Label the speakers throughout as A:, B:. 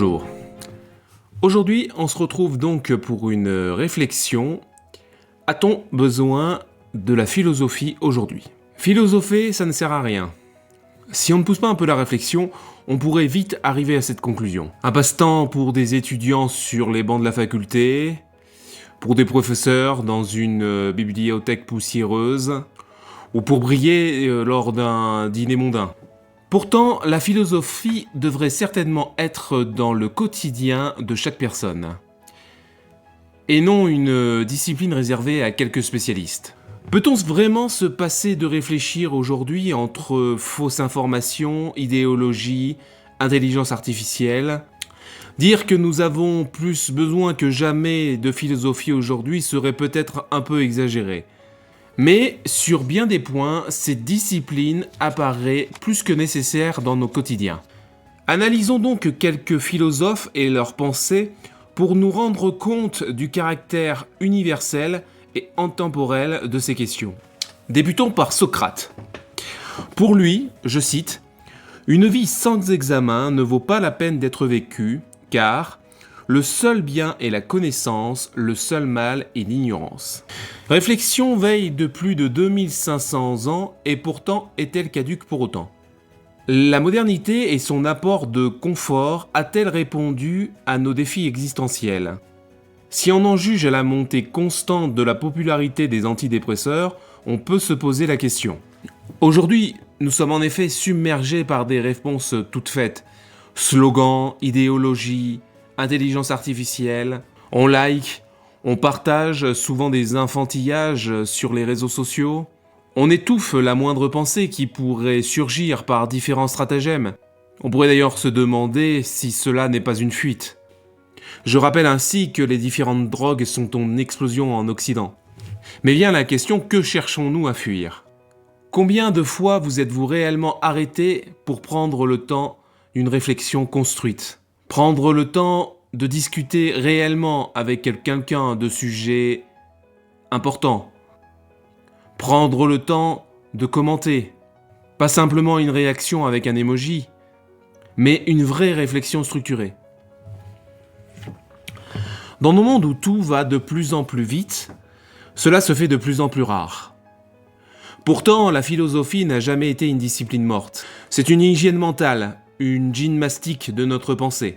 A: Bonjour. Aujourd'hui, on se retrouve donc pour une réflexion. A-t-on besoin de la philosophie aujourd'hui ? Philosopher, ça ne sert à rien. Si on ne pousse pas un peu la réflexion, on pourrait vite arriver à cette conclusion. Un passe-temps pour des étudiants sur les bancs de la faculté, pour des professeurs dans une bibliothèque poussiéreuse, ou pour briller lors d'un dîner mondain. Pourtant, la philosophie devrait certainement être dans le quotidien de chaque personne, et non une discipline réservée à quelques spécialistes. Peut-on vraiment se passer de réfléchir aujourd'hui entre fausses informations, idéologie, intelligence artificielle ? Dire que nous avons plus besoin que jamais de philosophie aujourd'hui serait peut-être un peu exagéré. Mais sur bien des points, cette discipline apparaît plus que nécessaire dans nos quotidiens. Analysons donc quelques philosophes et leurs pensées pour nous rendre compte du caractère universel et intemporel de ces questions. Débutons par Socrate. Pour lui, je cite, « Une vie sans examen ne vaut pas la peine d'être vécue, car le seul bien est la connaissance, le seul mal est l'ignorance. » Réflexion veille de plus de 2500 ans et pourtant est-elle caduque pour autant ? La modernité et son apport de confort a-t-elle répondu à nos défis existentiels ? Si on en juge à la montée constante de la popularité des antidépresseurs, on peut se poser la question. Aujourd'hui, nous sommes en effet submergés par des réponses toutes faites. Slogans, idéologie, intelligence artificielle, on like, on partage souvent des enfantillages sur les réseaux sociaux. On étouffe la moindre pensée qui pourrait surgir par différents stratagèmes. On pourrait d'ailleurs se demander si cela n'est pas une fuite. Je rappelle ainsi que les différentes drogues sont en explosion en Occident. Mais vient la question, que cherchons-nous à fuir ? Combien de fois vous êtes-vous réellement arrêté pour prendre le temps d'une réflexion construite ? Prendre le temps de discuter réellement avec quelqu'un de sujets importants. Prendre le temps de commenter. Pas simplement une réaction avec un emoji, mais une vraie réflexion structurée. Dans nos mondes où tout va de plus en plus vite, cela se fait de plus en plus rare. Pourtant, la philosophie n'a jamais été une discipline morte. C'est une hygiène mentale, une gymnastique de notre pensée.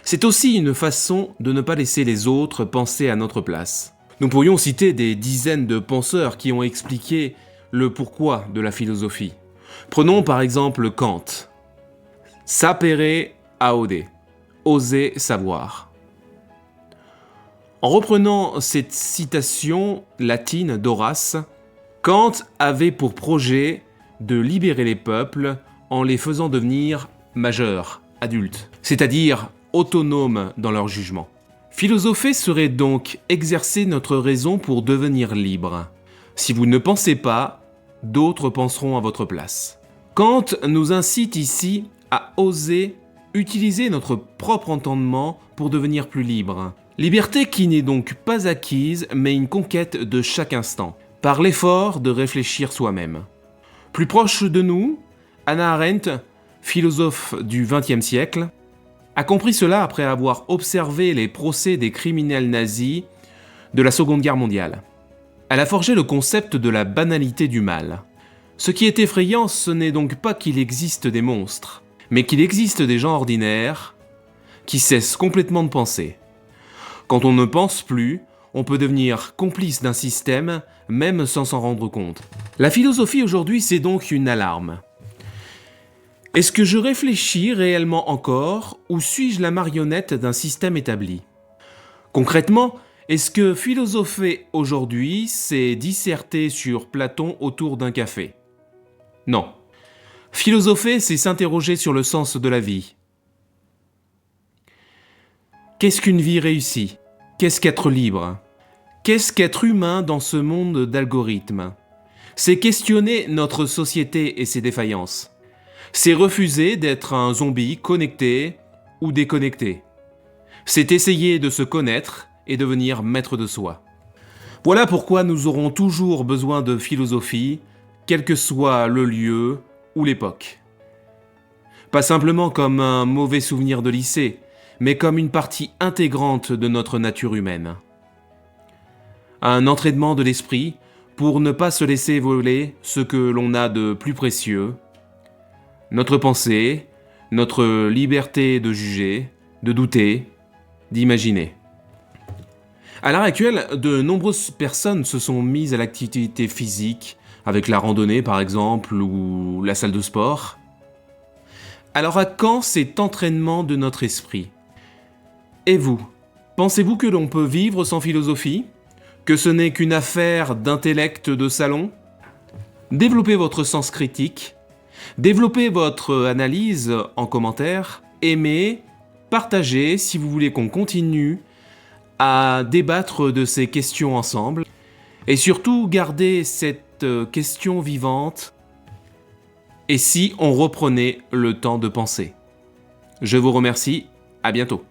A: C'est aussi une façon de ne pas laisser les autres penser à notre place. Nous pourrions citer des dizaines de penseurs qui ont expliqué le pourquoi de la philosophie. Prenons par exemple Kant. Sapere aude, oser savoir. En reprenant cette citation latine d'Horace, Kant avait pour projet de libérer les peuples en les faisant devenir majeurs, adultes, c'est-à-dire autonomes dans leur jugement. Philosopher serait donc exercer notre raison pour devenir libre. Si vous ne pensez pas, d'autres penseront à votre place. Kant nous incite ici à oser utiliser notre propre entendement pour devenir plus libre. Liberté qui n'est donc pas acquise, mais une conquête de chaque instant, par l'effort de réfléchir soi-même. Plus proche de nous, Hannah Arendt, philosophe du XXe siècle, a compris cela après avoir observé les procès des criminels nazis de la Seconde Guerre mondiale. Elle a forgé le concept de la banalité du mal. Ce qui est effrayant, ce n'est donc pas qu'il existe des monstres, mais qu'il existe des gens ordinaires qui cessent complètement de penser. Quand on ne pense plus, on peut devenir complice d'un système, même sans s'en rendre compte. La philosophie aujourd'hui, c'est donc une alarme. Est-ce que je réfléchis réellement encore, ou suis-je la marionnette d'un système établi ? Concrètement, est-ce que philosopher aujourd'hui, c'est disserter sur Platon autour d'un café ? Non. Philosopher, c'est s'interroger sur le sens de la vie. Qu'est-ce qu'une vie réussie ? Qu'est-ce qu'être libre ? Qu'est-ce qu'être humain dans ce monde d'algorithmes ? C'est questionner notre société et ses défaillances. C'est refuser d'être un zombie connecté ou déconnecté. C'est essayer de se connaître et devenir maître de soi. Voilà pourquoi nous aurons toujours besoin de philosophie, quel que soit le lieu ou l'époque. Pas simplement comme un mauvais souvenir de lycée, mais comme une partie intégrante de notre nature humaine. Un entraînement de l'esprit pour ne pas se laisser voler ce que l'on a de plus précieux, notre pensée, notre liberté de juger, de douter, d'imaginer. À l'heure actuelle, de nombreuses personnes se sont mises à l'activité physique, avec la randonnée par exemple, ou la salle de sport. Alors à quand cet entraînement de notre esprit ? Et vous, pensez-vous que l'on peut vivre sans philosophie ? Que ce n'est qu'une affaire d'intellect de salon ? Développez votre sens critique, développez votre analyse en commentaire, aimez, partagez si vous voulez qu'on continue à débattre de ces questions ensemble. Et surtout, gardez cette question vivante. Et si on reprenait le temps de penser ? Je vous remercie, à bientôt.